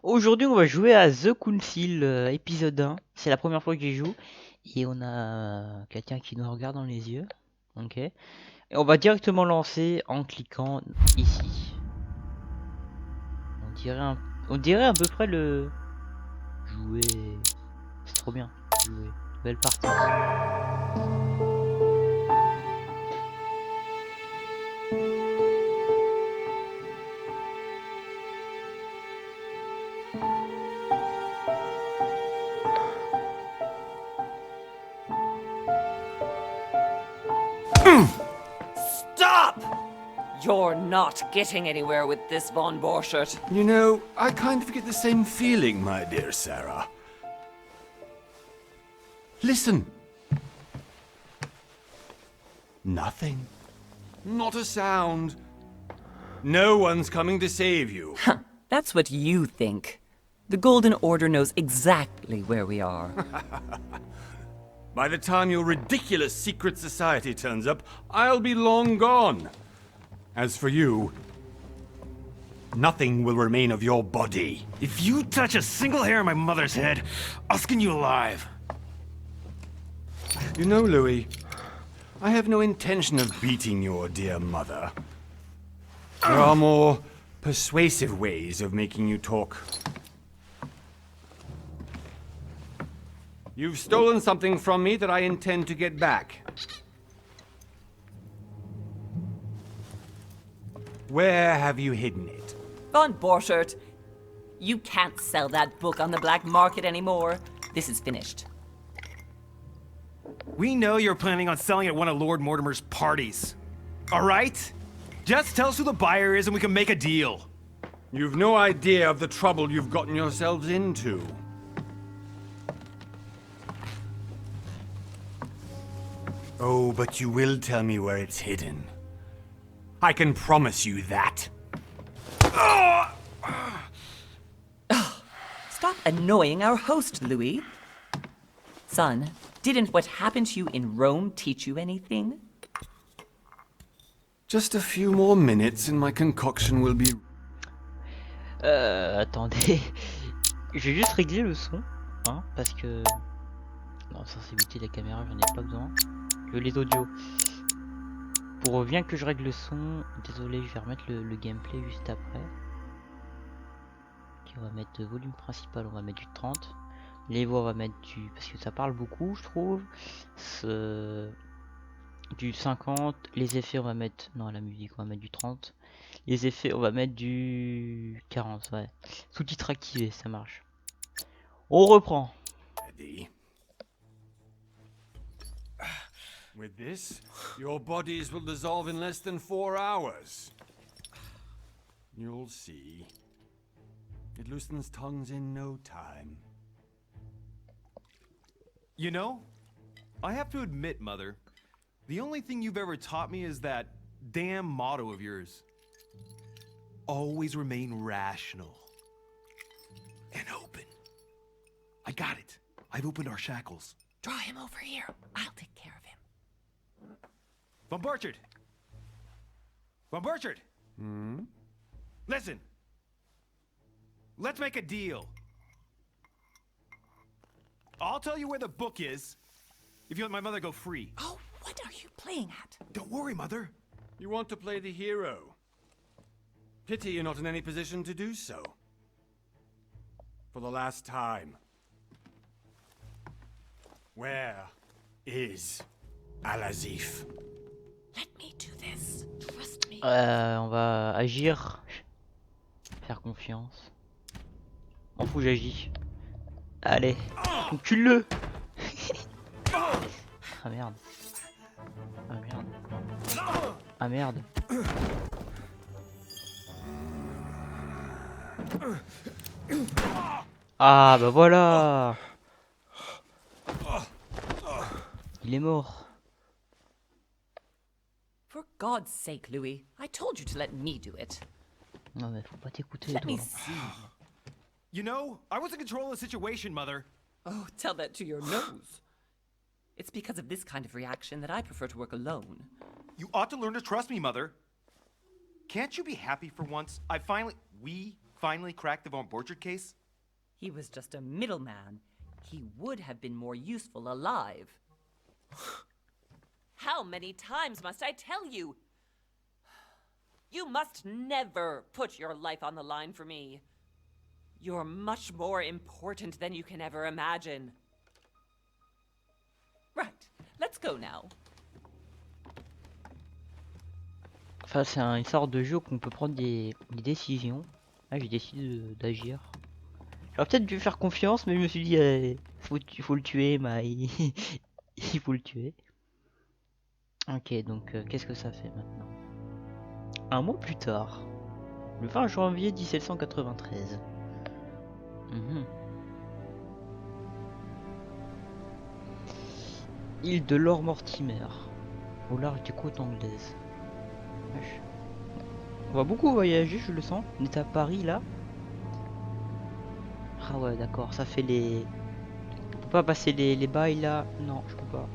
Aujourd'hui, on va jouer à The Council, épisode 1. C'est la première fois que j'y joue. Et on a quelqu'un qui nous regarde dans les yeux. Ok. Et on va directement lancer en cliquant ici. On dirait à peu près le... Jouer... C'est trop bien. Jouer. Belle partie. Stop! You're not getting anywhere with this, Von Borchert. You know, I kind of get the same feeling, my dear Sarah. Listen. Nothing. Not a sound. No one's coming to save you. That's what you think. The Golden Order knows exactly where we are. By the time your ridiculous secret society turns up, I'll be long gone. As for you, nothing will remain of your body. If you touch a single hair on my mother's head, I'll skin you alive. You know, Louis, I have no intention of beating your dear mother. There are more persuasive ways of making you talk. You've stolen something from me that I intend to get back. Where have you hidden it? Von Borchert, you can't sell that book on the black market anymore. This is finished. We know you're planning on selling at one of Lord Mortimer's parties. All right? Just tell us who the buyer is and we can make a deal. You've no idea of the trouble you've gotten yourselves into. Oh, but you will tell me where it's hidden. I can promise you that. Stop annoying our host, Louis. Son, didn't what happened to you in Rome teach you anything? Just a few more minutes and my concoction will be... Attendez. Je vais juste régler le son. Hein, parce que... Non, sensibilité de la caméra, j'en ai pas besoin. Je veux les audios. Pour bien que je règle le son, désolé, je vais remettre le gameplay juste après. Okay, on va mettre le volume principal, on va mettre du 30. Les voix, on va mettre du... Parce que ça parle beaucoup, je trouve. Du 50. Les effets, on va mettre... Non, la musique, on va mettre du 30. Les effets, on va mettre du 40, ouais. Sous-titres activés, ça marche. On reprend. Ready. With this, your bodies will dissolve in less than 4 hours. You'll see. It loosens tongues in no time. You know, I have to admit, Mother, the only thing you've ever taught me is that damn motto of yours. Always remain rational. And open. I got it. I've opened our shackles. Draw him over here. I'll take care of him. Von Borchert! Von Borchert! Listen. Let's make a deal. I'll tell you where the book is if you let my mother go free. Oh, what are you playing at? Don't worry, Mother. You want to play the hero. Pity you're not in any position to do so. For the last time. Where is Al-Azif? Let me do this. Trust me. On va agir. Faire confiance. M'en fous, j'agis. Allez, encule-le. Ah merde. Ah merde. Ah merde. Ah bah voilà. Il est mort. For God's sake, Louis, I told you to let me do it. Non mais faut pas t'écouter Let toi. me see. You know, I was in control of the situation, Mother. Oh, tell that to your nose. It's because of this kind of reaction that I prefer to work alone. You ought to learn to trust me, Mother. Can't you be happy for once? We finally cracked the Von Borchert case? He was just a middleman. He would have been more useful alive. How many times must I tell you? You must never put your life on the line for me. You're much more important than you can ever imagine. Right, let's go now. Enfin, c'est une sorte de jeu qu'on peut prendre des décisions. Ah, j'ai décidé d'agir. J'aurais peut-être dû faire confiance, mais je me suis dit, faut le tuer, il faut le tuer. Ok, donc qu'est-ce que ça fait maintenant? Un mois plus tard, le 20 janvier 1793. Mhm. Île de Lord Mortimer, au large des côtes anglaises. Wesh. On va beaucoup voyager, je le sens. On est à Paris là. Ah ouais, d'accord, ça fait les... On peut pas passer les bails là. Non, je peux pas.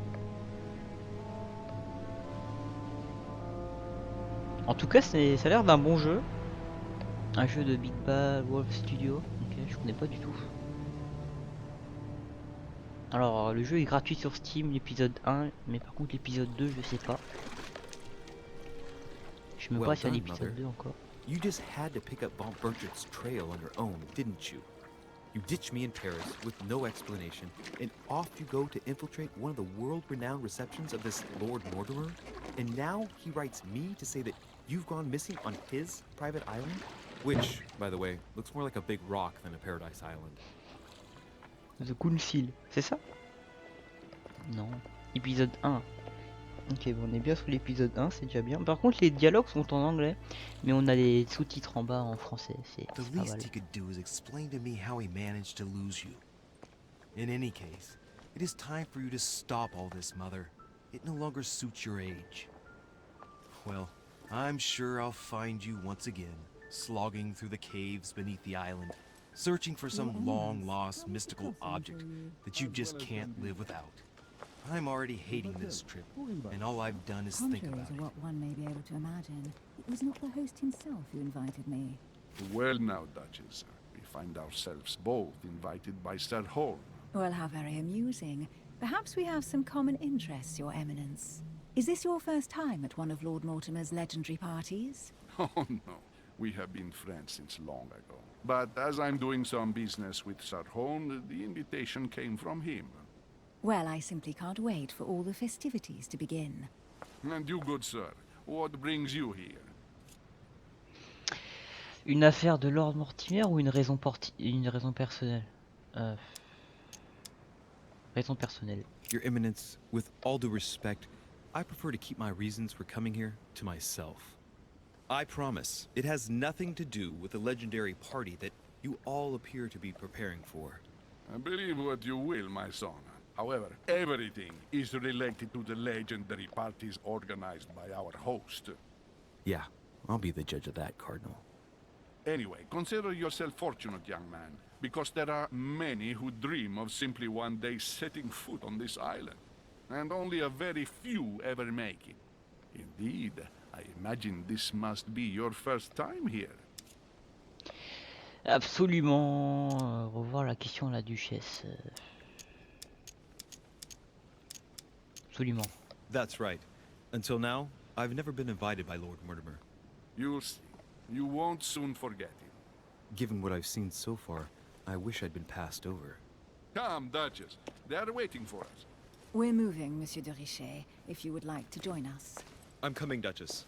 En tout cas, ça a l'air d'un bon jeu. Un jeu de Big Bad Wolf Studio. Ok, je connais pas du tout. Alors, le jeu est gratuit sur Steam, l'épisode 1, mais par contre l'épisode 2, je sais pas. Je sais même pas s'il y a l'épisode 2 encore. You just had to pick up Von Bergert's trail on your own, didn't you? You ditched me in Paris with no explanation, and off you go to infiltrate one of the world-renowned receptions of this Lord Mortimer? And now he writes me to say that you've gone missing on his private island? Which, by the way, looks more like a big rock than a paradise island. The Council, c'est ça? Non. Épisode 1. Ok, bon, on est bien sur l'épisode 1, c'est déjà bien. Par contre, les dialogues sont en anglais, mais on a les sous-titres en bas en français. C'est The pas mal. least he could do is explain to me how he managed to lose you. In any case, it is time for you to stop all this, Mother. It no longer suits your age. Well, I'm sure I'll find you once again, slogging through the caves beneath the island, searching for some long-lost mystical object that you just can't live without. I'm already hating this trip, and all I've done is think Contrary about to it. what one may be able to imagine, it was not the host himself who invited me. Well now, Duchess, we find ourselves both invited by Sir Holm. Well, how very amusing. Perhaps we have some common interests, Your Eminence. Is this your first time at one of Lord Mortimer's legendary parties? Oh no, we have been friends since long ago. But as I'm doing some business with Sir Holm, the invitation came from him. Well, I simply can't wait for all the festivities to begin. And you, good sir, what brings you here? Une affaire de Lord Mortimer ou une raison personnelle? Raison personnelle. Your Eminence, with all due respect, I prefer to keep my reasons for coming here to myself. I promise, it has nothing to do with the legendary party that you all appear to be preparing for. Believe what you will, my son. However, everything is related to the legendary parties organized by our host. Yeah, I'll be the judge of that, Cardinal. Anyway, consider yourself fortunate, young man, because there are many who dream of simply one day setting foot on this island, and only a very few ever make it. Indeed, I imagine this must be your first time here. Absolument. Revoir la question à la duchesse. Absolument. That's right. Until now, I've never been invited by Lord Mortimer. You'll see. You won't soon forget it. Given what I've seen so far, I wish I'd been passed over. Come, Duchess. They are waiting for us. We're moving, Monsieur de Richet, if you would like to join us. I'm coming, Duchess.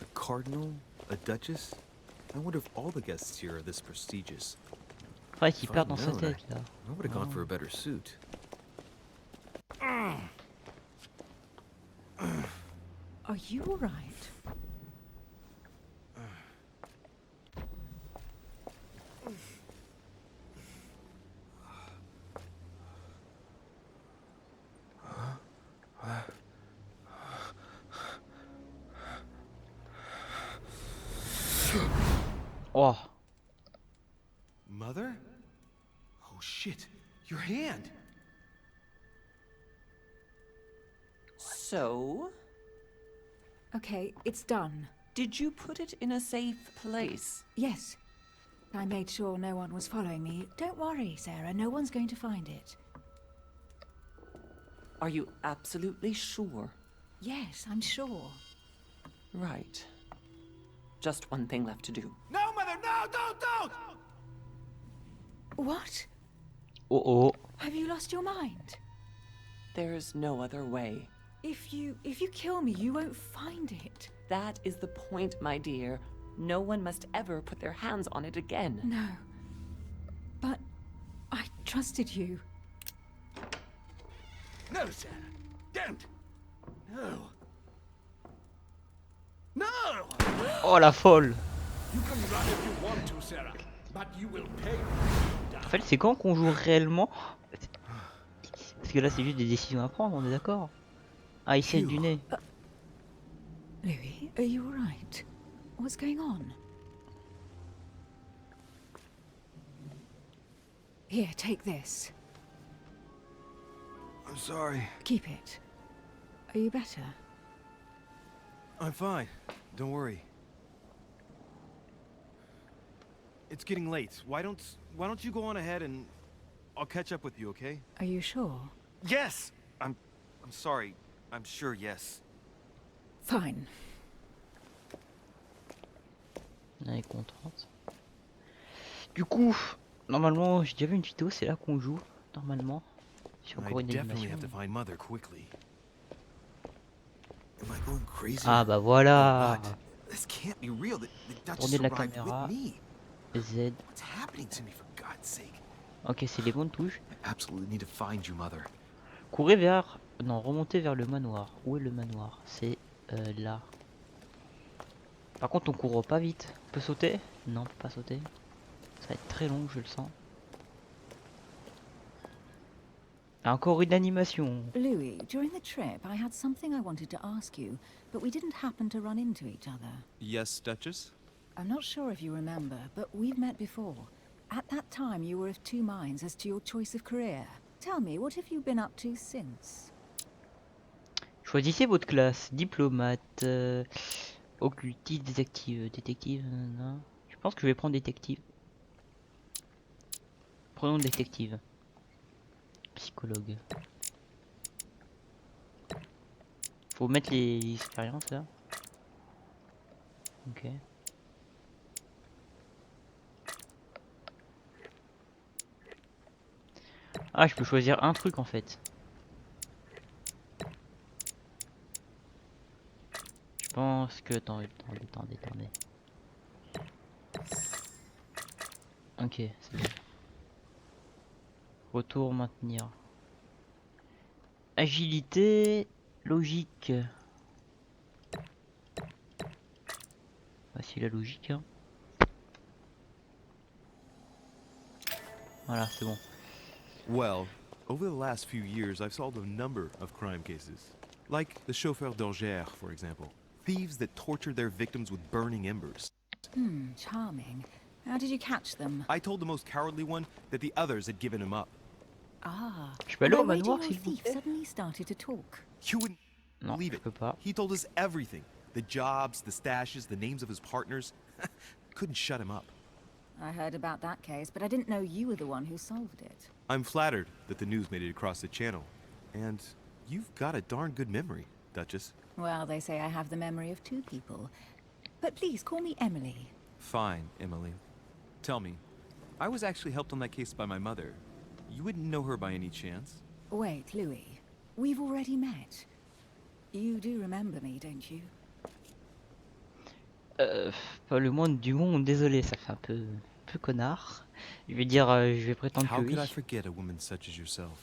A cardinal? A duchess? I wonder if all the guests here are this precious. Ouais, qu'il If perd I'd dans sa known, tête là. I would have gone for a better suit. Are you all right? Oh. Mother? Oh shit, your hand! So, Okay, it's done. did you put it in a safe place? Yes. I made sure no one was following me. Don't worry, Sarah. No one's going to find it. Are you absolutely sure? Yes, I'm sure. Right. Just one thing left to do. No, Mother, no, don't! What? Oh oh. Have you lost your mind? There's no other way. If you kill me, you won't find it. That is the point, my dear. No one must ever put their hands on it again. No. But I trusted you. No, Sarah. Don't. No. No! Oh la folle. You can run if you want to, Sarah, but you will pay. En fait, c'est quand qu'on joue réellement? Parce que là, c'est juste des décisions à prendre, on est d'accord? Ah, il saigne du nez. Louis, are you alright? What's going on? Here, take this. I'm sorry. Keep it. Are you better? I'm fine. Don't worry. It's getting late. Why don't you go on ahead and I'll catch up with you, okay? Are you sure? Yes. I'm sorry. I'm sure, yes. Fine. Elle est contente. Du coup, normalement, j'ai déjà vu une vidéo, c'est là qu'on joue, normalement. J'ai I encore une definitely animation. have to find Mother quickly. Am I going crazy? Ah bah Or voilà. what? This can't be real. The Duchess Tournez la arrived caméra. with me. Z. What's happening to me, for God's sake? Ok, c'est les bonnes touches. I absolutely need to find you, Mother. Courez vers... Non, remontez vers le manoir. Où est le manoir? C'est là. Par contre, on court pas vite. On peut sauter? Non, on peut pas sauter. Ça va être très long, je le sens. Encore une animation. Louis, during the trip, I had something I wanted to ask you, but we didn't happen to run into each other. Yes, Duchess? I'm not sure if you remember, but we've met before. At that time, you were of two minds as to your choice of career. Tell me, what have you been up to since? Choisissez votre classe. Diplomate, occultiste, détective. Non. Je pense que je vais prendre détective. Prenons détective. Psychologue. Faut mettre les expériences là. Ok. Ah, je peux choisir un truc en fait. Je pense que... Attendez. Ok, c'est bon. Retour, maintenir. Agilité, logique. Voici la logique. Hein. Voilà, c'est bon. Well, over the last few years, I've solved a number of crime cases. Like the chauffeur d'Angers, for example. Thieves that tortured their victims with burning embers. Charming. How did you catch them? I told the most cowardly one that the others had given him up. Ah. Je peux aller au Why did manoir your s'il vous thief plaît? suddenly started to talk? You wouldn't Non, believe je it. peux pas. He told us everything. The jobs, the stashes, the names of his partners. Couldn't shut him up. I heard about that case, but I didn't know you were the one who solved it. I'm flattered that the news made it across the channel. And you've got a darn good memory, Duchess. Well, they say I have the memory of two people. But please, call me Emily. Fine, Emily. Tell me, I was actually helped on that case by my mother. You wouldn't know her by any chance? Wait, Louis. We've already met. You do remember me, don't you? Pas le moins du monde, désolé, ça fait un peu connard. Je vais dire, je vais prétendre How que could I oui. forget a woman such as yourself?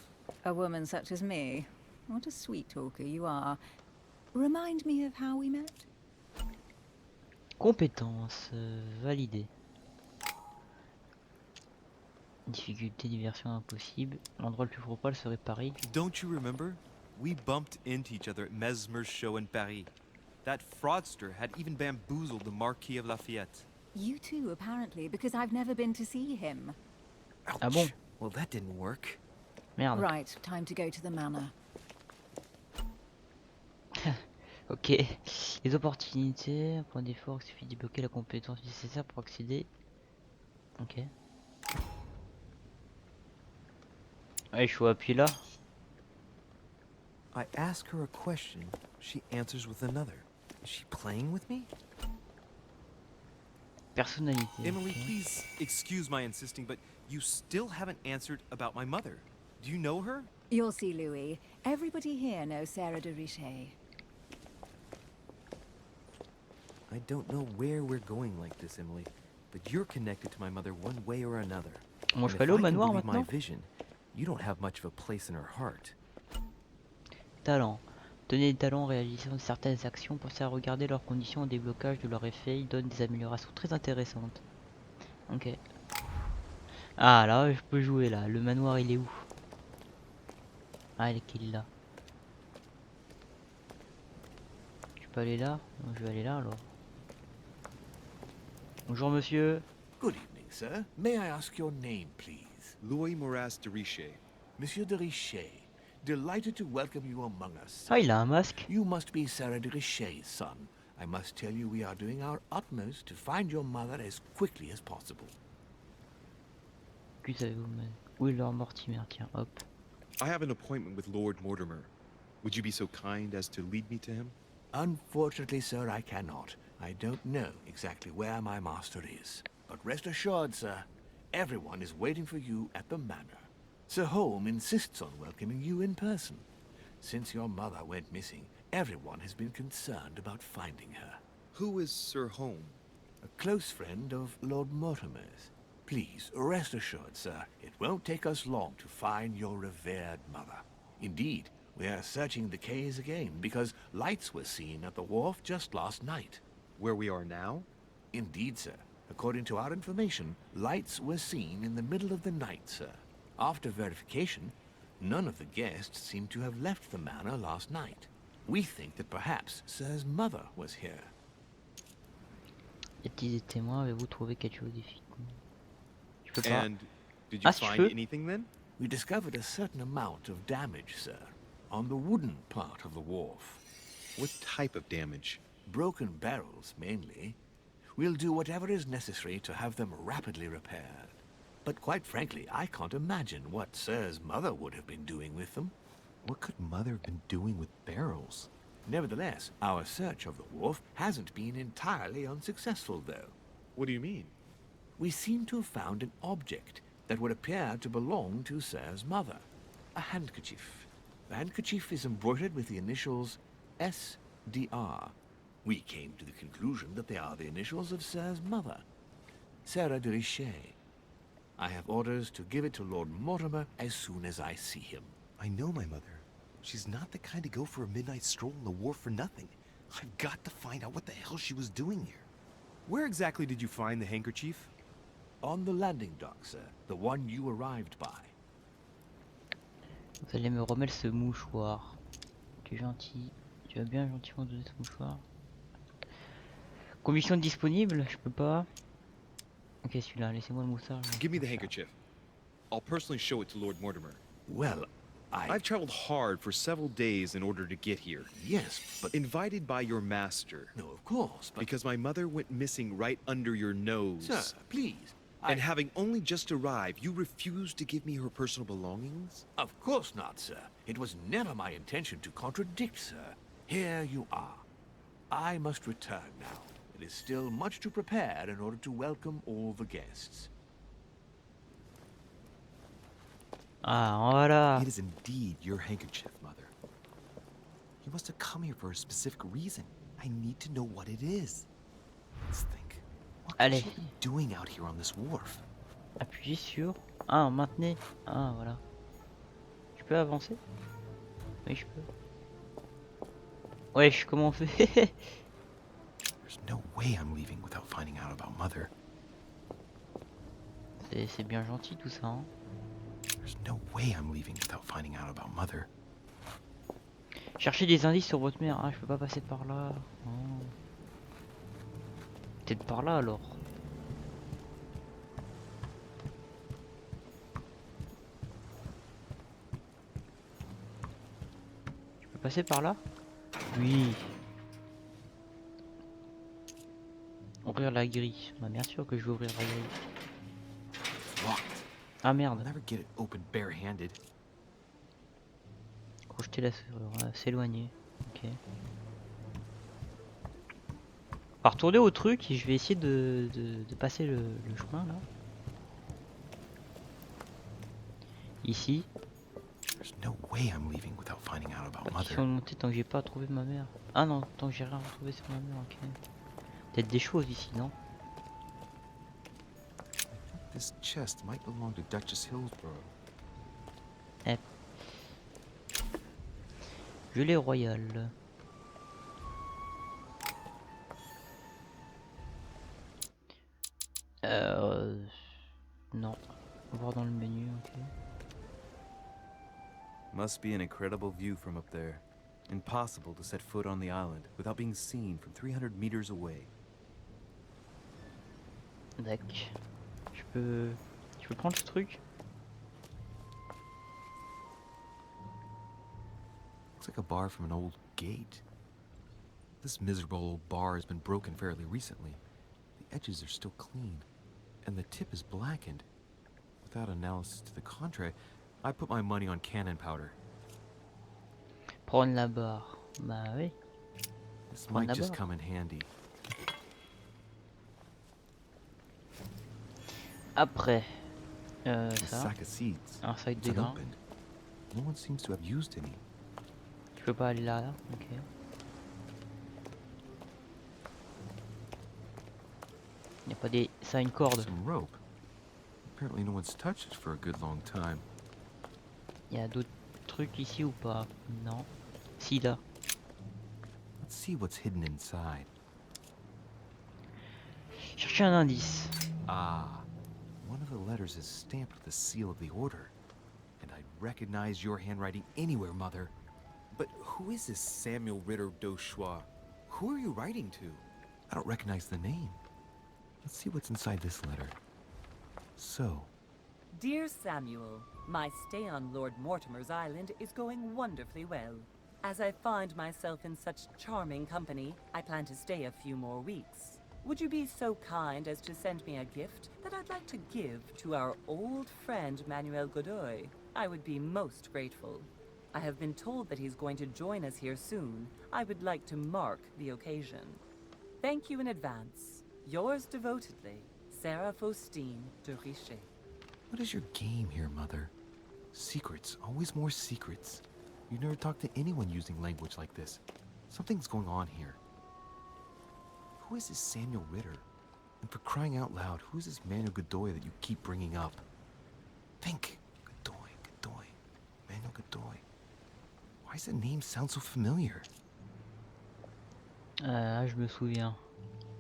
A woman such as me. What a sweet talker you are. Remind me of how we met? Compétences, validées. Difficulté, diversion impossible. L'endroit le plus probable serait Paris. Don't you remember? We bumped into each other at Mesmer's show in Paris. That fraudster had even bamboozled the Marquis of Lafayette. You too, apparently, because I've never been to see him. Ouch. Ah bon? Well, that didn't work. Merde. Right, time to go to the manor. Ok. Les opportunités, un point d'effort, il suffit de débloquer la compétence nécessaire pour accéder Ok. Ouais, il faut appuyer là. I ask her a question, she answers with another. Is she playing with me? Personnalité. Emily, ok. please excuse my insisting, but you still haven't answered about my mother. Do you know her? You'll see, Louis. Everybody here knows Sarah de Richet. I don't know where we're going like this, Emily, but you're connected to my mother one way or another. Bon, And je if peux aller au I can manoir believe my maintenant. vision, you don't have much of a place in her heart. Talent. Donner des talents en réalisant certaines actions, penser à regarder leurs conditions au déblocage de leur effet, il donne des améliorations très intéressantes. Ok. Ah là, je peux jouer là. Le manoir il est où? Ah, il est là. Je peux aller là? Je vais aller là alors. Bonjour monsieur. Good evening, sir. May I ask your name, please? Louis Moras de Richet. Monsieur de Richet. Delighted to welcome you among us. Ah, il a un masque. You must be Sarah de Richet's son. I must tell you we are doing our utmost to find your mother as quickly as possible. Que savez-vous? Où est Lord Mortimer? Tiens, hop. I have an appointment with Lord Mortimer. Would you be so kind as to lead me to him? Unfortunately, sir, I cannot. I don't know exactly where my master is. But rest assured, sir, everyone is waiting for you at the manor. Sir Holm insists on welcoming you in person. Since your mother went missing, everyone has been concerned about finding her. Who is Sir Holm? A close friend of Lord Mortimer's. Please, rest assured, sir, it won't take us long to find your revered mother. Indeed, we are searching the quays again because lights were seen at the wharf just last night. Where we are now? Indeed, sir. According to our information, lights were seen in the middle of the night, sir. After verification, none of the guests seem to have left the manor last night. We think that perhaps Sir's mother was here. Y a-t-il des témoins? Avez-vous trouvé quelque chose difficile? Je peux pas. And did you Ah, si je find peux. anything then? We discovered a certain amount of damage, sir, on the wooden part of the wharf. What type of damage? Broken barrels, mainly. We'll do whatever is necessary to have them rapidly repaired. But quite frankly, I can't imagine what Sir's mother would have been doing with them. What could Mother have been doing with barrels? Nevertheless, our search of the wharf hasn't been entirely unsuccessful, though. What do you mean? We seem to have found an object that would appear to belong to Sir's mother. A handkerchief. The handkerchief is embroidered with the initials SDR. We came to the conclusion that they are the initials of Sir's mother, Sarah de Richet. I have orders to give it to Lord Mortimer as soon as I see him. I know my mother. She's not the kind to go for a midnight stroll on the wharf for nothing. I've got to find out what the hell she was doing here. Where exactly did you find the handkerchief? On the landing dock, sir. The one you arrived by. Vous allez me remettre ce mouchoir. Tu es gentil. Tu vas bien gentiment donner ce mouchoir. Conditions disponibles? Je peux pas. Ok, celui-là, laissez-moi le mouchoir. Give me the handkerchief. I'll personally show it to Lord Mortimer. Well, I've traveled hard for several days in order to get here. Yes, but... Invited by your master. No, of course, but... Because my mother went missing right under your nose. Sir, please. And having only just arrived, you refused to give me her personal belongings? Of course not, sir. It was never my intention to contradict, sir. Here you are. I must return now. It is still much to prepare in order to welcome all the guests. Ah, voilà. It is indeed your handkerchief, Mother. You must have come here for a specific reason. I need to know what it is. Let's think. What could Allez. she be doing out here on this wharf? Appuyez sur... Ah, maintenez. Ah, voilà. Je peux avancer? Oui, je peux. Wesh, comment on fait? There's no way I'm leaving without finding out about Mother. C'est bien gentil tout ça, hein. There's no way I'm leaving without finding out about Mother. Cherchez des indices sur votre mère. Ah, je peux pas passer par là. Oh. Peut-être par là alors. Je peux passer par là? Oui. Ouvrir la grille. Bah, bien sûr que je vais ouvrir la grille. locked. Ah I'll merde. never get it open bare-handed. Crocheter la serrure, s'éloigner. Ok. On va retourner au truc et je vais essayer de passer le chemin là. Ici. There's no way I'm leaving without finding out about Pas question Mother. de monter tant que j'ai pas trouvé ma mère. Ah non, tant que j'ai rien retrouvé sur ma mère, ok. Peut-être des choses ici, non? This chest might belong to Duchess Hillsborough. Eh. Gelée royale. Non. Voir dans le menu, ok. Must be an incredible view from up there. Impossible to set foot on the island without being seen from 300 meters away. D'accord. Je peux prendre ce truc? Looks like a bar from an old gate. This miserable old bar has been broken fairly recently. The edges are still clean, and the tip is blackened. Without analysis to the contrary, I put my money on cannon powder. Prendre la barre. Bah oui. This Prendre might la just barre. come in handy. Après. A Ça. sack of seeds. Un sac It's de grains. unopened. No one seems to have used any. Je peux pas aller là, ok. Y a pas des... Ça a une corde. Some rope. Apparently no one's touched it for a good long time. Y a d'autres trucs ici ou pas? Non. Si là. Let's see what's hidden inside. Chercher un indice. Ah, one of the letters is stamped with the seal of the order. And I'd recognize your handwriting anywhere, Mother. But who is this Samuel Ritter d'Auchois? Who are you writing to? I don't recognize the name. Let's see what's inside this letter. So, Dear Samuel, my stay on Lord Mortimer's island is going wonderfully well. As I find myself in such charming company, I plan to stay a few more weeks. Would you be so kind as to send me a gift that I'd like to give to our old friend Manuel Godoy? I would be most grateful. I have been told that he's going to join us here soon. I would like to mark the occasion. Thank you in advance. Yours devotedly, Sarah Faustine de Richet. what is your game here, Mother? Secrets, always more secrets. You never talk to anyone using language like this. Something's going on here. Who is this Samuel Ritter? And for crying out loud, who is this Manuel Godoy that you keep bringing up? Think. Godoy. Manuel Godoy. Why does the name sound so familiar? Je me souviens.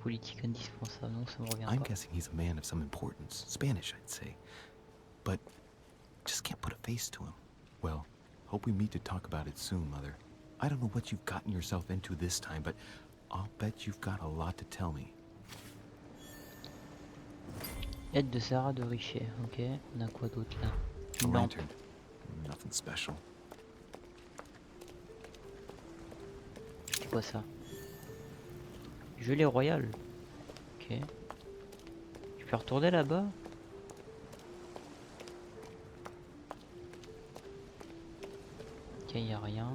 Politique indispensable, non, ça me revient I'm pas. guessing he's a man of some importance. Spanish, I'd say. But just can't put a face to him. Well, hope we meet to talk about it soon, Mother. I don't know what you've gotten yourself into this time, but I'll bet you've got a lot to tell me. Aide de Sarah de Richet, ok. On a quoi d'autre là? A Une lampe. lantern. Nothing special. C'est quoi ça? Gelée royale. Ok. Je peux retourner là-bas? Ok, y a rien.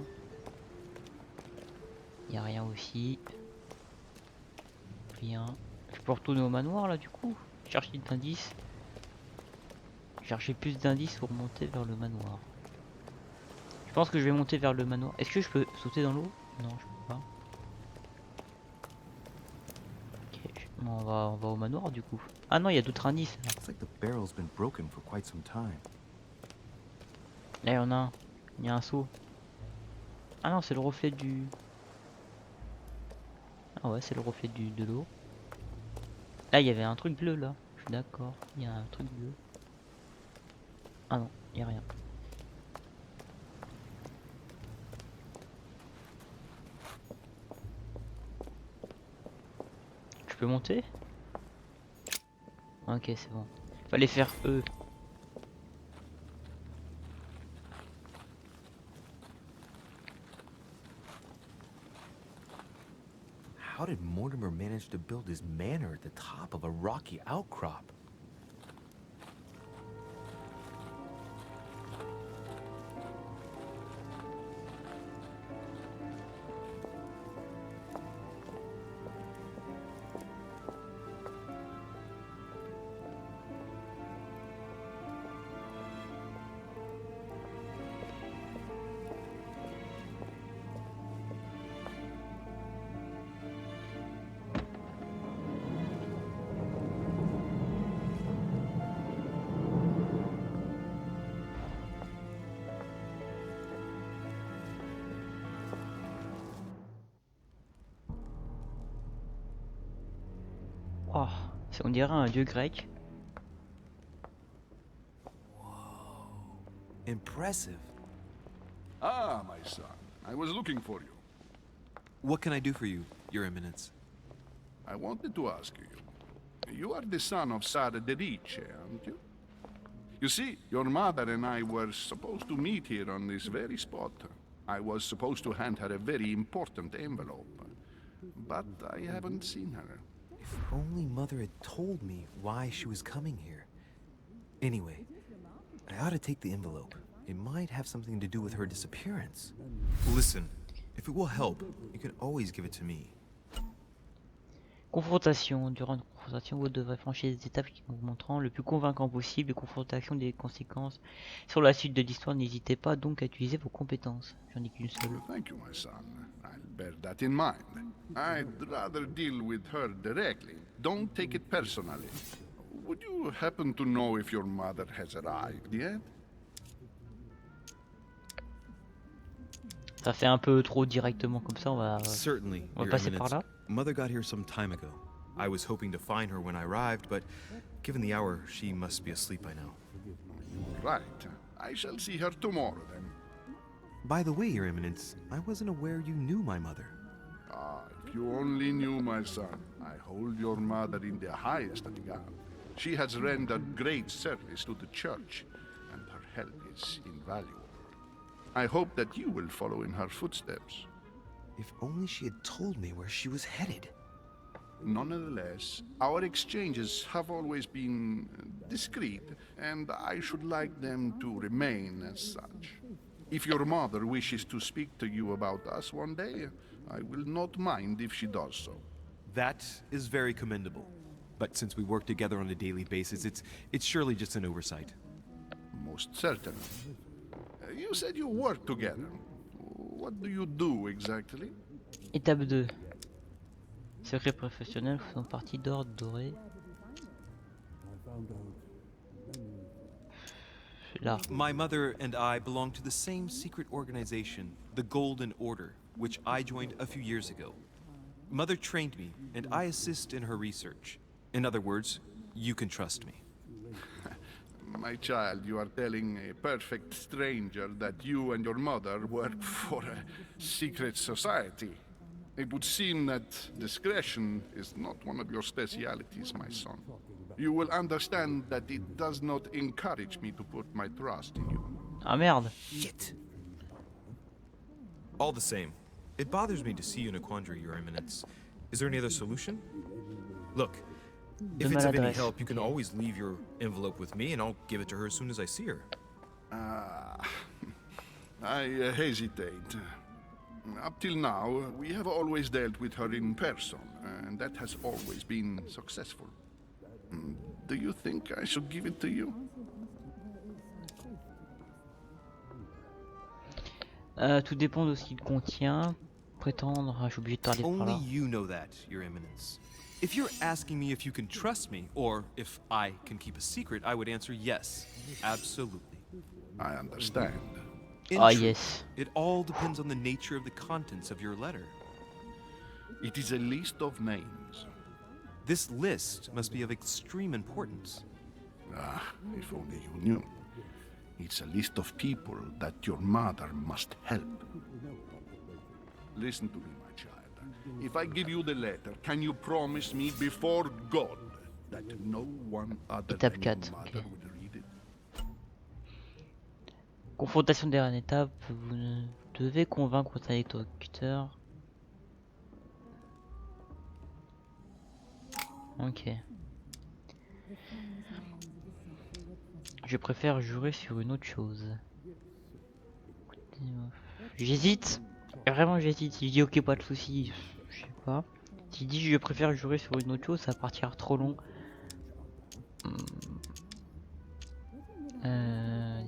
Y a rien aussi. Rien. Je peux retourner au manoir là du coup? Chercher d'indices. Chercher plus d'indices pour monter vers le manoir. Je pense que je vais monter vers le manoir. Est-ce que je peux sauter dans l'eau? Non, je peux pas. Ok, on va au manoir du coup. Ah non, il y a d'autres indices là. Looks like the barrel's been broken for quite some time. Là, il y en a un. Il y a un seau. Ah non, c'est le reflet du... Ah ouais, c'est le reflet de l'eau. Là, il y avait un truc bleu là. Je suis d'accord. Il y a un truc bleu. Ah non, il n'y a rien. Je peux monter? Ok, c'est bon. Fallait faire E. How did Mortimer manage to build his manor at the top of a rocky outcrop? On dirait un dieu grec. Impressive. Ah, my son. I was looking for you. What can I do for you, Your Eminence? I wanted to ask you. You are the son of Sara Adresse, aren't you? You see, your mother and I were supposed to meet here on this very spot. I was supposed to hand her a very important envelope. But I haven't seen her. If only Mother had told me why she was coming here. Anyway, I ought to take the envelope. It might have something to do with her disappearance. Listen, if it will help, you can always give it to me. Confrontation. Durant une confrontation, vous devrez franchir des étapes qui vous montrant le plus convaincant possible. Confrontation des conséquences sur la suite de l'histoire. N'hésitez pas donc à utiliser vos compétences. J'en ai qu'une seule. Thank you, my son. I'll bear that in mind. I'd rather deal with her directly. Don't take it personally. Would you happen to know if your mother has arrived yet? Ça fait un peu trop directement comme ça. On va Certainly, on va Your passer par Eminence. là. Mother got here some time ago. I was hoping to find her when I arrived, but given the hour, she must be asleep by now. Right. I shall see her tomorrow then. By the way, Your Eminence, I wasn't aware you knew my mother. Ah, if you only knew, my son. I hold your mother in the highest regard. She has rendered great service to the church, and her help is invaluable. I hope that you will follow in her footsteps. If only she had told me where she was headed. Nonetheless, our exchanges have always been discreet, and I should like them to remain as such. If your mother wishes to speak to you about us one day, I will not mind if she does so. That is very commendable. But since we work together on a daily basis, it's surely just an oversight. Most certainly. You said you work together. What do you do exactly? Étape 2. Secret professionnel faisant partie d'ordre doré. Là. My mother and I belong to the same secret organization, the Golden Order, which I joined a few years ago. Mother trained me, and I assist in her research. In other words, you can trust me. My child, you are telling a perfect stranger that you and your mother work for a secret society. It would seem that discretion is not one of your specialities, my son. You will understand that it does not encourage me to put my trust in you. Ah merde. Shit. All the same, it bothers me to see you in a quandary, Your Eminence. Is there any other solution? Look, if it's of any help, you can always leave your envelope with me, and I'll give it to her as soon as I see her. I hesitate. Up till now, we have always dealt with her in person, and that has always been successful. Do you think I should give it to you? Tout dépend de ce qu'il contient. Prétendre, je suis obligé de parler par Only là. you know that, Your Eminence. If you're asking me if you can trust me, or if I can keep a secret, I would answer yes, absolutely. I understand. In Ah truth, yes. it all depends on the nature of the contents of your letter. It is a list of names. This list must be of extreme importance. Ah, if only you knew. It's a list of people that your mother must help. Listen to me, my child. If I give you the letter, can you promise me before God that no one other Étape than your 4, mother ok. will read it? Confrontation dernière étape. Vous ne devez convaincre votre interlocuteur. Ok. Je préfère jurer sur une autre chose. J'hésite. Vraiment j'hésite. Si je dis ok pas de soucis, je sais pas. Si je dis je préfère jurer sur une autre chose, ça partira trop long.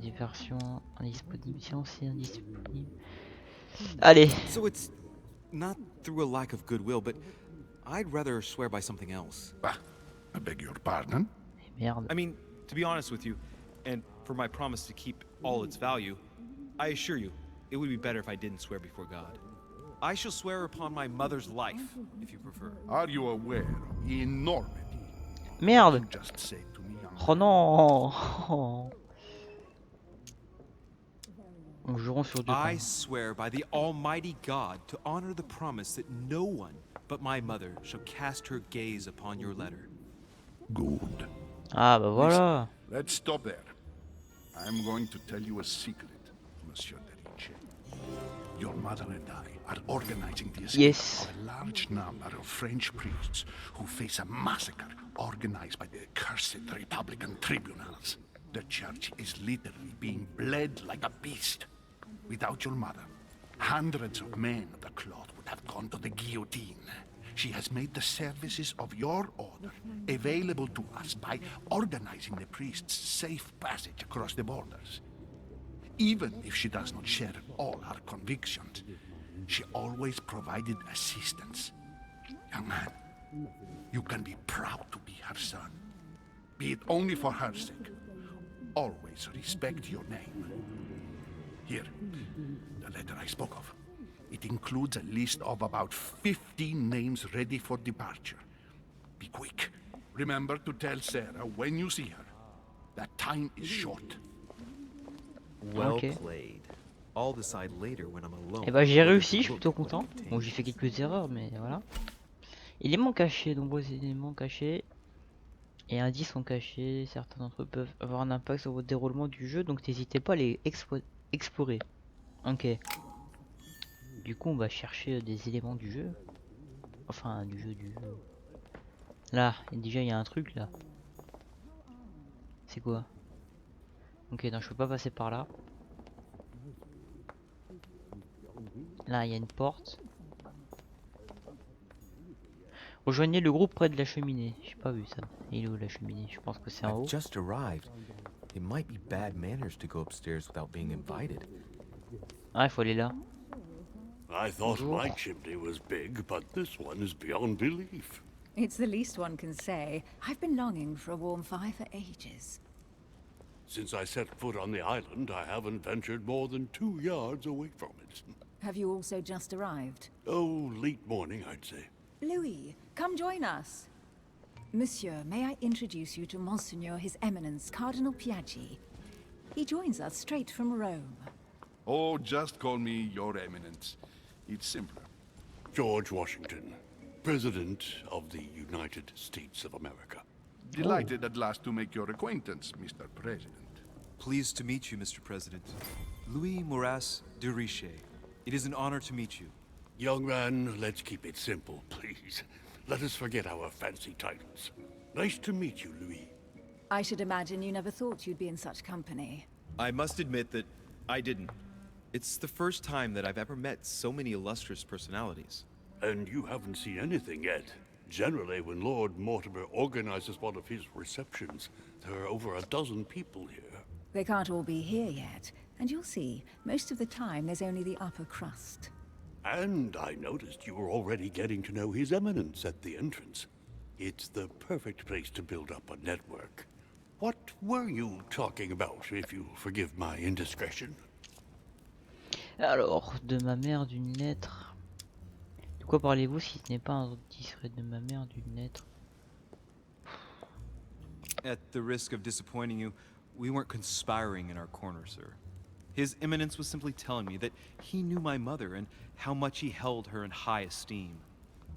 Diversion indisponible. Séance indisponible. Allez. So it's not through a lack of goodwill, but I'd rather swear by something else. Ah, I beg your pardon? Merde. I mean, to be honest with you, and for my promise to keep all its value, I assure you, it would be better if I didn't swear before God. I shall swear upon my mother's life, if you prefer. Are you aware of the enormity Merde. You just say to me, young Oh non. Oh. Nous jouerons sur 2 I points. swear by the Almighty God to honor the promise that no one but my mother shall cast her gaze upon your letter. Good. Ah bah voilà. Let's stop there. I'm going to tell you a secret, Monsieur Derice. Your mother and I are organizing the escape Yes. of a large number of French priests who face a massacre organized by the accursed Republican tribunals. The church is literally being bled like a beast. Without your mother, hundreds of men of the cloth would have gone to the guillotine. She has made the services of your order available to us by organizing the priests' safe passage across the borders. Even if she does not share all our convictions, she always provided assistance. Young man, you can be proud to be her son. Be it only for her sake. Always respect your name. Here, the letter I spoke of. It includes a list of about 15 names ready for departure. Be quick. Remember to tell Sarah when you see her that time is short. Well Ok. played. I'll decide later when I'm alone. Et bah j'ai whether réussi, to je suis look plutôt at what content. it contains. Bon j'ai fait quelques erreurs mais voilà. Éléments cachés, nombreux éléments cachés et indices sont cachés. Certains d'entre eux peuvent avoir un impact sur votre déroulement du jeu, donc n'hésitez pas à les explorer. Ok. Du coup on va chercher des éléments du jeu. Enfin du jeu. Là, déjà il y a un truc là. C'est quoi? Ok, non je peux pas passer par là. Là il y a une porte. Rejoignez le groupe près de la cheminée. J'ai pas vu ça. Il est où la cheminée? Je pense que c'est en haut. I've just arrived. It might be bad manners to go upstairs without being invited. Ah, il faut aller là. I thought Bonjour. my chimney was big, but this one is beyond belief. It's the least one can say. I've been longing for a warm fire for ages. Since I set foot on the island, I haven't ventured more than 2 yards away from it. Have you also just arrived? Oh, late morning, I'd say. Louis, come join us. Monsieur, may I introduce you to Monseigneur His Eminence Cardinal Piaggi? He joins us straight from Rome. Oh, just call me Your Eminence. It's simpler. George Washington, President of the United States of America. Delighted at last to make your acquaintance, Mr. President. Pleased to meet you, Mr. President. Louis Moras de Riche. It is an honor to meet you. Young man, let's keep it simple, please. Let us forget our fancy titles. Nice to meet you, Louis. I should imagine you never thought you'd be in such company. I must admit that I didn't. It's the first time that I've ever met so many illustrious personalities. And you haven't seen anything yet. Generally, when Lord Mortimer organizes one of his receptions, there are over a dozen people here. They can't all be here yet, and you'll see, most of the time there's only the upper crust. And I noticed you were already getting to know His Eminence at the entrance. It's the perfect place to build up a network. What were you talking about, if you forgive my indiscretion? Alors, de ma mère, d'une lettre. De quoi parlez-vous si ce n'est pas un discret de ma mère, d'une lettre? At the risk of disappointing you, we weren't conspiring in our corner, sir. His Eminence was simply telling me that he knew my mother and how much he held her in high esteem.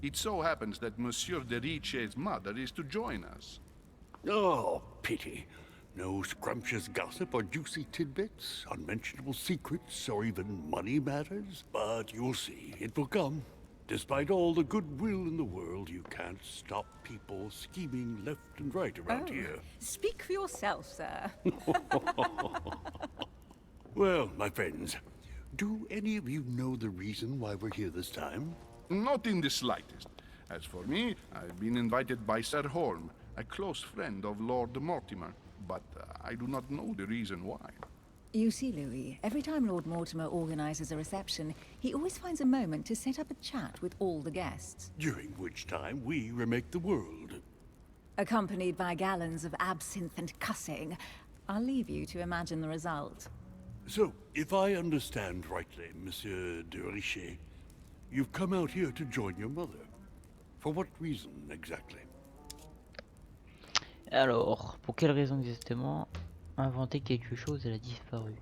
It so happens that Monsieur de Riche's mother is to join us. Oh, pity. No scrumptious gossip or juicy tidbits, unmentionable secrets, or even money matters. But you'll see, it will come. Despite all the goodwill in the world, you can't stop people scheming left and right around here. Speak for yourself, sir. Well, my friends, do any of you know the reason why we're here this time? Not in the slightest. As for me, I've been invited by Sir Holm, a close friend of Lord Mortimer, but I do not know the reason why. You see, Louis, every time Lord Mortimer organizes a reception, he always finds a moment to set up a chat with all the guests. During which time we remake the world. Accompanied by gallons of absinthe and cussing. I'll leave you to imagine the result. So, if I understand rightly, Monsieur de Riche, you've come out here to join your mother. For what reason, exactly? Alors, pour quelle raison exactement inventer quelque chose, elle a disparu?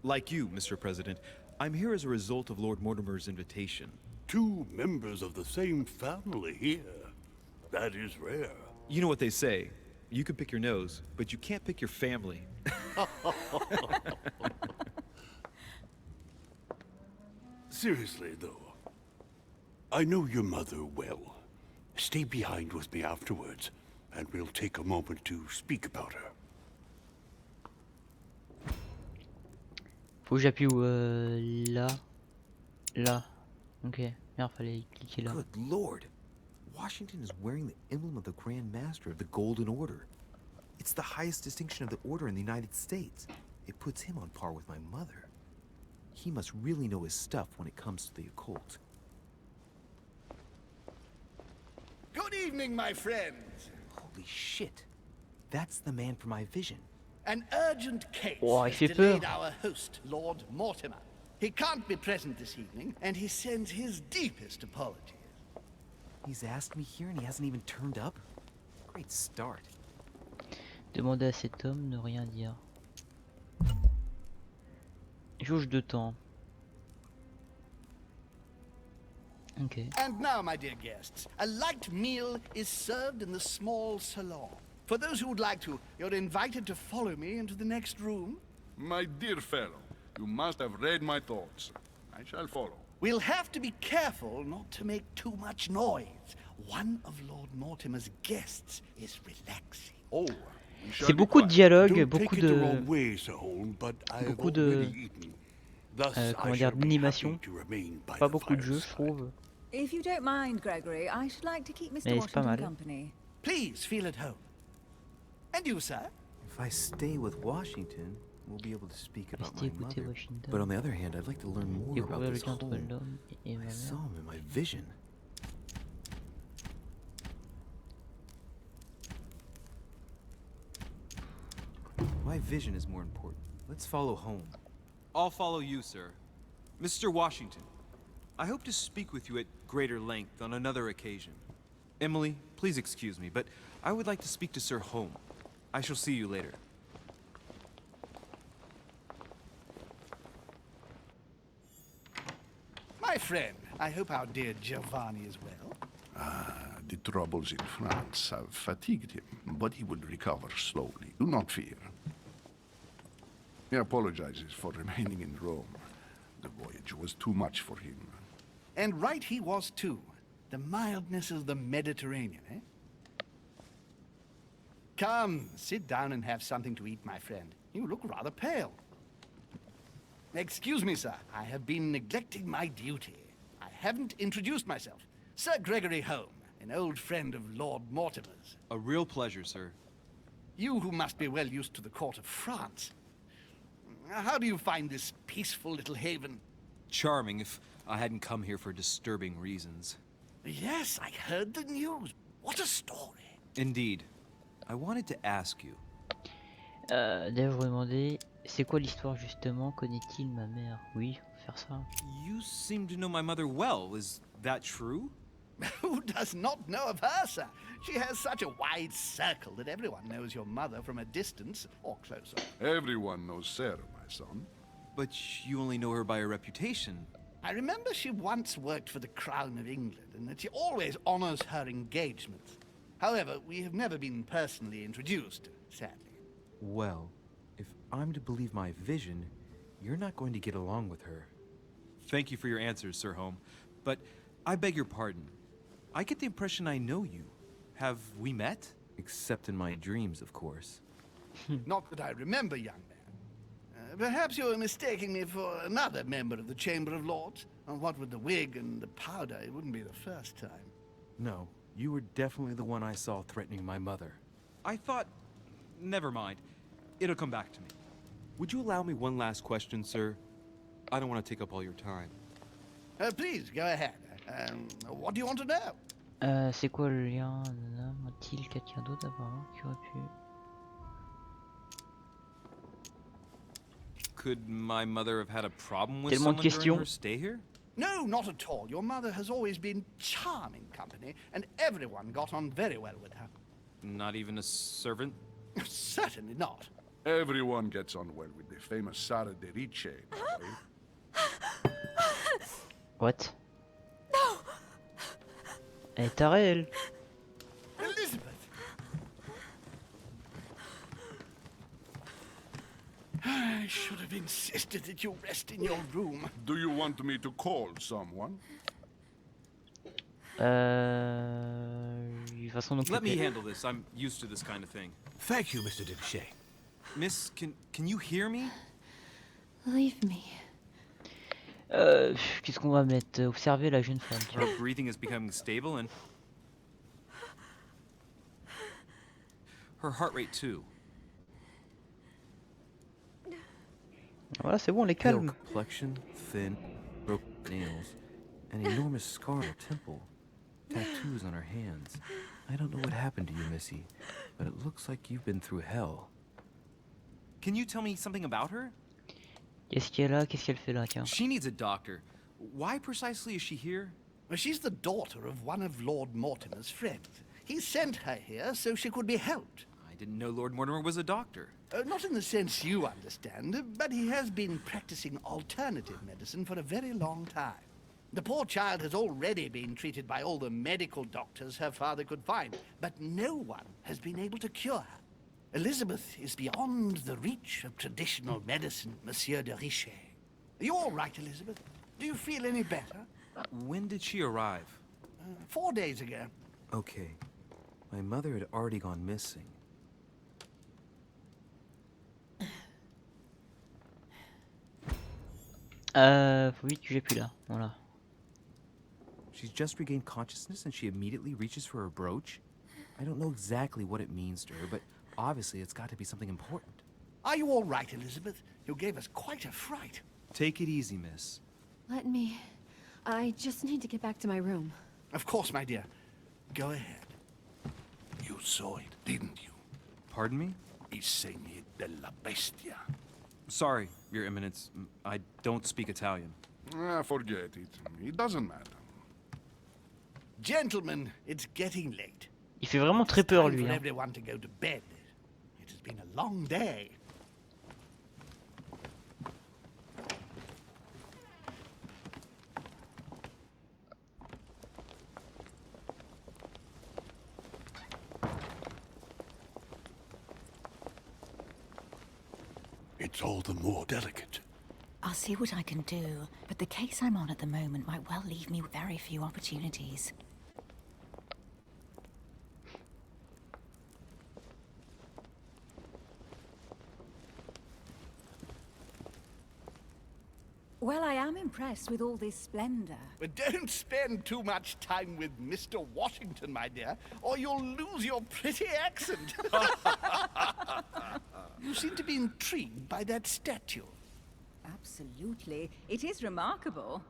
Like you, Mr. President, I'm here as a result of Lord Mortimer's invitation. 2 members of the same family here. That is rare. You know what they say. You can pick your nose, but you can't pick your family. Seriously, though, I know your mother well. Stay behind with me afterwards, and we'll take a moment to speak about her. Faut que j'appuie où là. Là. Ok. Merde, fallait cliquer là. Good lord. Washington is wearing the emblem of the Grand Master of the Golden Order. It's the highest distinction of the order in the United States. It puts him on par with my mother. He must really know his stuff when it comes to the occult. Good evening, my friends. Holy shit. That's the man for my vision. An urgent case Oh, il has fait delayed peur. our host, Lord Mortimer. He can't be present this evening, and he sends his deepest apologies. He's asked me here and he hasn't even turned up? Great start. Demandez à cet homme, ne rien dire. Jauge de temps. Ok. And now, my dear guests, a light meal is served in the small salon. For those who would like to, you're invited to follow me into the next room. My dear fellow, you must have read my thoughts. I shall follow. We'll have to be careful not to make too much noise. One of Lord Mortimer's guests is relaxing. Oh, we shall C'est be beaucoup de quiet. dialogue, Don't beaucoup take it the de wrong way, Sir Holmes, but I've beaucoup de already eaten. Thus, comment I dire, shall be d'animation. happy to remain by Pas the beaucoup de jeux, je fireside. trouve. If you don't mind, Gregory, I should like to keep Mr. Mais c'est pas Washington mal. company. Please feel at home. And you, sir? If I stay with Washington, we'll be able to speak about Restez my écouter mother. Washington. But on the other hand, I'd like to learn more about Découvrir le this lien entre home. l'homme et ma I saw mère. him in my vision. My vision is more important. Let's follow home. I'll follow you, sir. Mr. Washington, I hope to speak with you at greater length on another occasion. Emily, please excuse me, but I would like to speak to Sir Home. I shall see you later. My friend, I hope our dear Giovanni is well. The troubles in France have fatigued him, but he will recover slowly. Do not fear. He apologizes for remaining in Rome. The voyage was too much for him. And right he was too. The mildness of the Mediterranean, eh? Come, sit down and have something to eat, my friend. You look rather pale. Excuse me, sir. I have been neglecting my duty. I haven't introduced myself. Sir Gregory Home, an old friend of Lord Mortimer's. A real pleasure, sir. You who must be well used to the court of France. How do you find this peaceful little haven? Charming if I hadn't come here for disturbing reasons. Yes, I heard the news. What a story. Indeed. I wanted to ask you. D'ailleurs, je vous demandais, c'est quoi l'histoire justement? Connaît-il ma mère? Oui, on va faire ça. You seem to know my mother well. Is that true? Who does not know of her, sir? She has such a wide circle that everyone knows your mother from a distance or closer. Everyone knows Sarah, my son. But you only know her by her reputation. I remember she once worked for the Crown of England and that she always honors her engagements. However, we have never been personally introduced, sadly. Well, if I'm to believe my vision, you're not going to get along with her. Thank you for your answers, Sir Home. But I beg your pardon. I get the impression I know you. Have we met? Except in my dreams, of course. Not that I remember, young man. Perhaps you are mistaking me for another member of the Chamber of Lords. And what with the wig and the powder, it wouldn't be the first time. No, you were definitely the one I saw threatening my mother. I thought... Never mind. It'll come back to me. Would you allow me one last question, sir? I don't want to take up all your time. Please, go ahead. What do you want to know? C'est quoi le lien? M'a-t-il quelqu'un d'autre apparemment qui aurait pu... Could my mother have had a problem with Tellement de someone during questions. her stay here? No, not at all. Your mother has always been charming company, and everyone got on very well with her. Not even a servant? Certainly not. Everyone gets on well with the famous Sara de Riche. What? Elle est tarée, elle. Elizabeth! I should have insisted that you rest in your room. Do you want me to call someone? Il va s'en occuper. Let me handle this. I'm used to this kind of thing. Thank you, Mr. Dipshay. Miss, can you hear me? Leave me. Qu'est-ce qu'on va mettre? Observer la jeune femme. Her breathing is becoming stable and her heart rate too. Voilà, c'est bon, on les Pale calme. complexion, thin, broken nails, an enormous scar on her temple, tattoos on her hands. I don't know what happened to you, Missy, but it looks like you've been through hell. Can you tell me something about her? Qu'est-ce qu'elle a? Qu'est-ce qu'elle fait là? Tiens. She needs a doctor. Why precisely is she here? Well, she's the daughter of one of Lord Mortimer's friends. He sent her here so she could be helped. I didn't know Lord Mortimer was a doctor. Not in the sense you understand, but he has been practicing alternative medicine for a very long time. The poor child has already been treated by all the medical doctors her father could find, but no one has been able to cure her. Elizabeth is beyond the reach of traditional medicine, Monsieur de Richet. Are you all right, Elizabeth? Do you feel any better? When did she arrive? 4 days ago. Okay, my mother had already gone missing. Faut vite que j'appuie là. Voilà. She's just regained consciousness and she immediately reaches for her brooch? I don't know exactly what it means to her, but obviously it's got to be something important. Are you all right, Elizabeth? You gave us quite a fright. Take it easy, miss. Let me. I just need to get back to my room. Of course, my dear. Go ahead. You saw it, didn't you? Pardon me? I segni della bestia. Sorry, Your Eminence. I don't speak Italian. Forget it. It doesn't matter. Gentlemen, it's getting late. Il fait vraiment très peur, Time lui. for Hein. everyone to go to bed. It has been a long day. It's all the more delicate. I'll see what I can do, but the case I'm on at the moment might well leave me with very few opportunities. Well, I am impressed with all this splendor. But don't spend too much time with Mr. Washington, my dear, or you'll lose your pretty accent. You seem to be intrigued by that statue. Absolutely. It is remarkable.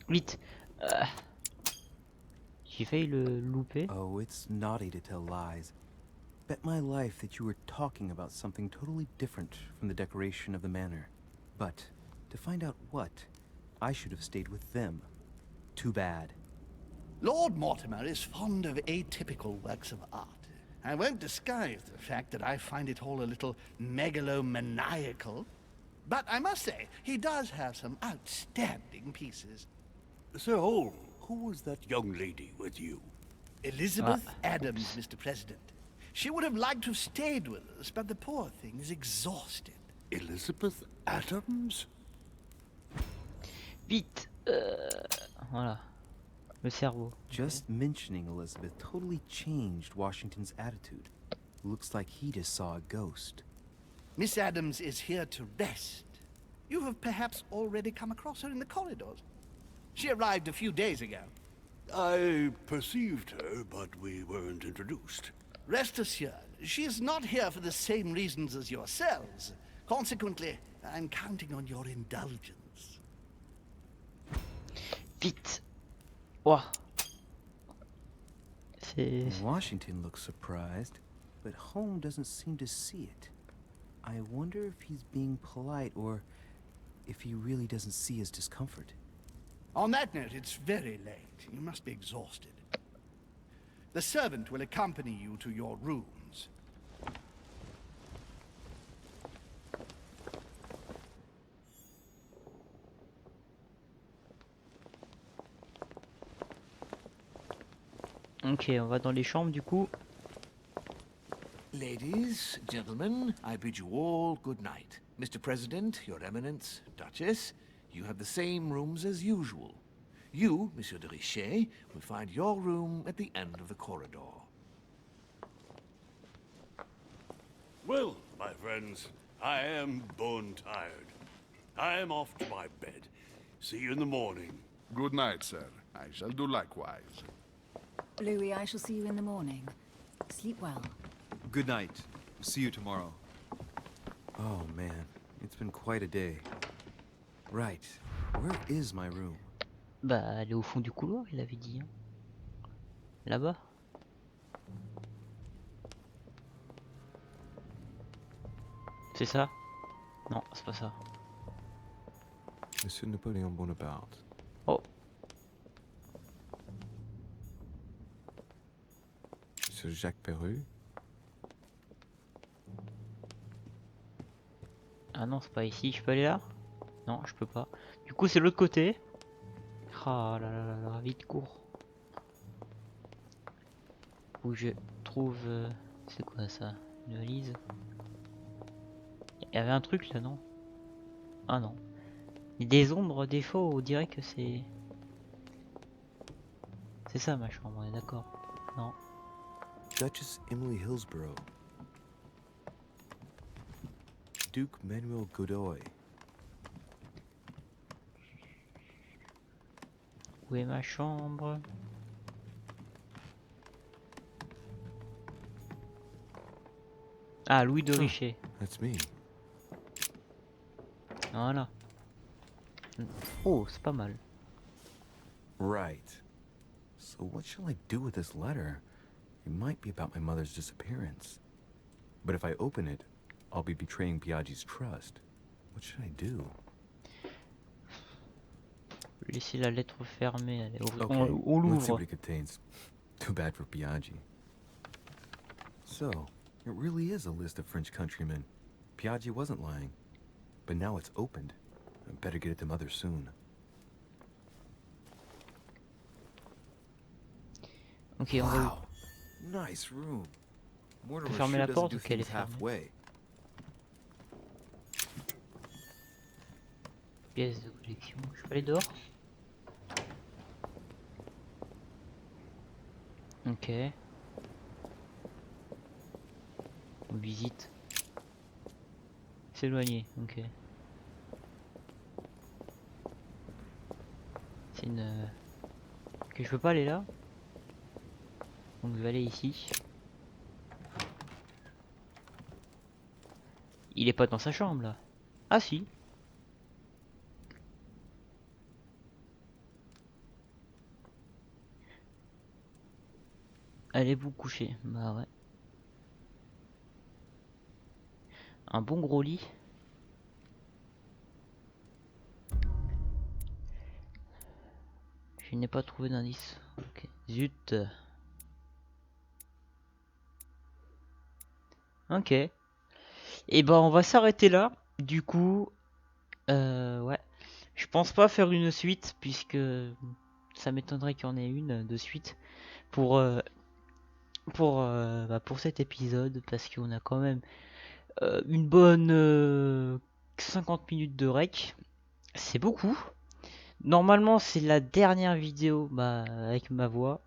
Vite. J'ai failli le louper. Oh, it's naughty to tell lies. Bet my life that you were talking about something totally different from the decoration of the manor. But, to find out what, I should have stayed with them. Too bad. Lord Mortimer is fond of atypical works of art. I won't disguise the fact that I find it all a little megalomaniacal. But I must say, he does have some outstanding pieces. Sir Holm, who was that young lady with you? Elizabeth Adams, Mr. President. She would have liked to have stayed with us, but the poor thing is exhausted. Elizabeth Adams? Vite. Voilà. Le cerveau. Just mentioning Elizabeth totally changed Washington's attitude. Looks like he just saw a ghost. Miss Adams is here to rest. You have perhaps already come across her in the corridors. She arrived a few days ago. I perceived her, but we weren't introduced. Rest assured, she is not here for the same reasons as yourselves. Consequently, I'm counting on your indulgence. Vite. Ouah. Washington looks surprised, but Holmes doesn't seem to see it. I wonder if he's being polite or if he really doesn't see his discomfort. On that note, it's very late. You must be exhausted. The servant will accompany you to your rooms. Ok, on va dans les chambres du coup. Ladies, gentlemen, I bid you all good night. Mr. President, Your Eminence, Duchess, you have the same rooms as usual. You, Monsieur de Richet, will find your room at the end of the corridor. Well, my friends, I am bone tired. I am off to my bed. See you in the morning. Good night, sir. I shall do likewise. Louis, I shall see you in the morning. Sleep well. Good night. See you tomorrow. Oh man, it's been quite a day. Right, where is my room? Bah, elle est au fond du couloir, il avait dit. Hein. Là-bas. C'est ça? Non, c'est pas ça. Monsieur Napoléon Bonaparte. Oh. Monsieur Jacques Perru. Ah non, c'est pas ici. Je peux aller là? Non, je peux pas. Du coup, c'est l'autre côté. Ah là là là là, vite, cours. Où je trouve... c'est quoi ça? Une valise? Il y avait un truc là, non? Ah non. Il y a des ombres, des fois, on dirait que c'est... C'est ça ma chambre, on est d'accord? Non. Duchess Emily Hillsborough. Duke Manuel Godoy. Où est ma chambre? Ah, Louis de Richet. That's me. Voilà. Oh, c'est pas mal. Right. So what shall I do with this letter? It might be about my mother's disappearance. But if I open it, I'll be betraying Biaggi's trust. What should I do? Laissez la lettre fermée. Allez, Okay, on let's see l'ouvre. what it contains. Too bad for Biaggi. So, it really is a list of French countrymen. Biaggi wasn't lying. But now it's opened. I better get it to Mother soon. Ok, on va... Nice room. Faut fermer la porte ou qu'elle est fermée? halfway. Pièce de collection. Je peux aller dehors? Ok. On visite. S'éloigner, ok. C'est une... Ok, je peux pas aller là. Donc je vais aller ici. Il est pas dans sa chambre là. Ah si. Allez-vous coucher? Bah ouais. Un bon gros lit. Je n'ai pas trouvé d'indice. Ok. Zut. Ok. Et ben on va s'arrêter là. Du coup, ouais. Je pense pas faire une suite puisque ça m'étonnerait qu'il y en ait une de suite pour pour cet épisode parce qu'on a quand même une bonne 50 minutes de rec. C'est beaucoup. Normalement, c'est la dernière vidéo avec ma voix.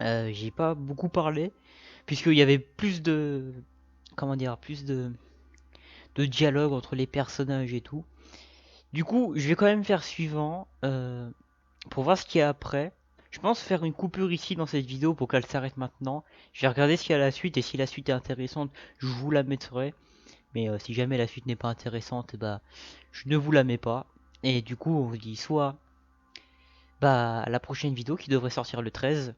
J'ai pas beaucoup parlé puisqu'il y avait plus de plus de dialogue entre les personnages et tout. Du coup, je vais quand même faire suivant pour voir ce qu'il y a après. Je pense faire une coupure ici dans cette vidéo pour qu'elle s'arrête maintenant. Je vais regarder ce qu'il y a à la suite et si la suite est intéressante, je vous la mettrai. Mais si jamais la suite n'est pas intéressante, bah je ne vous la mets pas. Et du coup, on vous dit soit à la prochaine vidéo qui devrait sortir le 13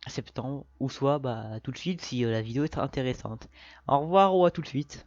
septembre, ou soit tout de suite si la vidéo est intéressante. Au revoir ou à tout de suite.